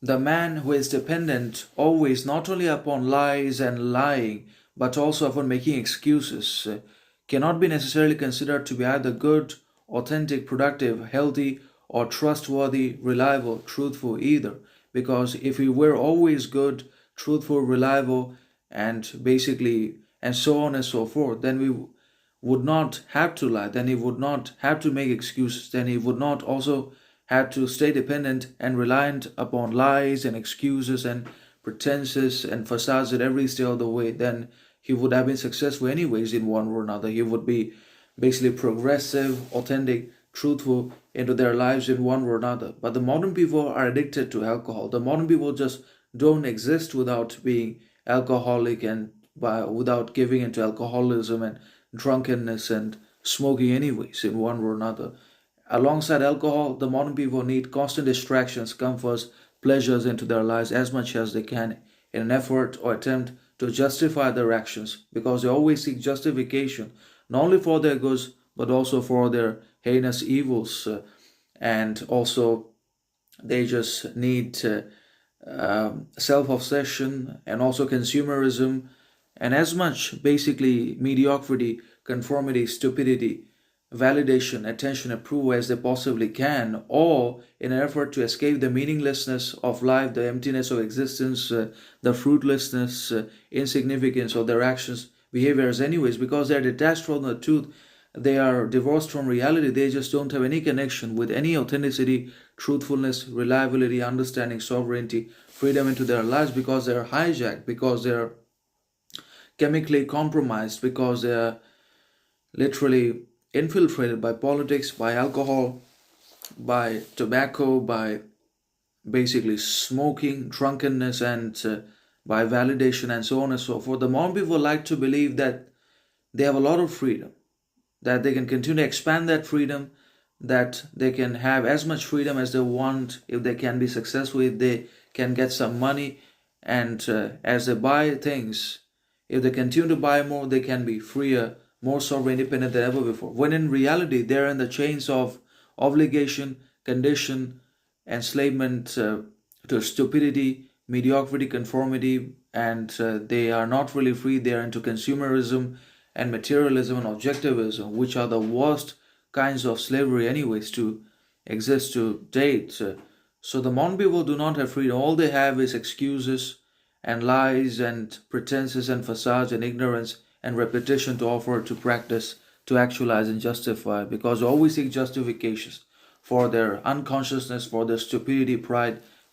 The man who is dependent always not only upon lies and lying, but also upon making excuses, cannot be necessarily considered to be either good, authentic, productive, healthy, or trustworthy, reliable, truthful either. Because if he were always good, truthful, reliable, and basically, and so on and so forth, then we would not have to lie, then he would not have to make excuses, then he would not also have to stay dependent and reliant upon lies and excuses and pretenses and facades at every step of the way. Then he would have been successful anyways in one way or another. He would be basically progressive, authentic, truthful into their lives in one way or another. But the modern people are addicted to alcohol. The modern people just don't exist without being alcoholic and without giving into alcoholism and drunkenness and smoking anyways in one way or another. Alongside alcohol, the modern people need constant distractions, comforts, pleasures into their lives as much as they can in an effort or attempt to justify their actions, because they always seek justification not only for their goods but also for their heinous evils. And also they just need self-obsession and also consumerism and as much basically mediocrity, conformity, stupidity, validation, attention, approval as they possibly can, all in an effort to escape the meaninglessness of life, the emptiness of existence, the fruitlessness, insignificance of their actions, behaviors, anyways, because they're detached from the truth. They are divorced from reality. They just don't have any connection with any authenticity, truthfulness, reliability, understanding, sovereignty, freedom into their lives, because they're hijacked, because they're chemically compromised, because they're literally infiltrated by politics, by alcohol, by tobacco, by basically smoking, drunkenness, and by validation, and so on and so forth. The more people like to believe that they have a lot of freedom, that they can continue to expand that freedom, that they can have as much freedom as they want if they can be successful, if they can get some money, and as they buy things, if they continue to buy more, they can be freer, more sovereign, independent than ever before. When in reality, they're in the chains of obligation, condition, enslavement to stupidity, mediocrity, conformity, and they are not really free. They are into consumerism and materialism and objectivism, which are the worst kinds of slavery, anyways, to exist to date. So the modern people do not have freedom. All they have is excuses and lies and pretenses and facades and ignorance and repetition to offer, to practice, to actualize and justify, because they always seek justifications for their unconsciousness, for their stupidity, pride,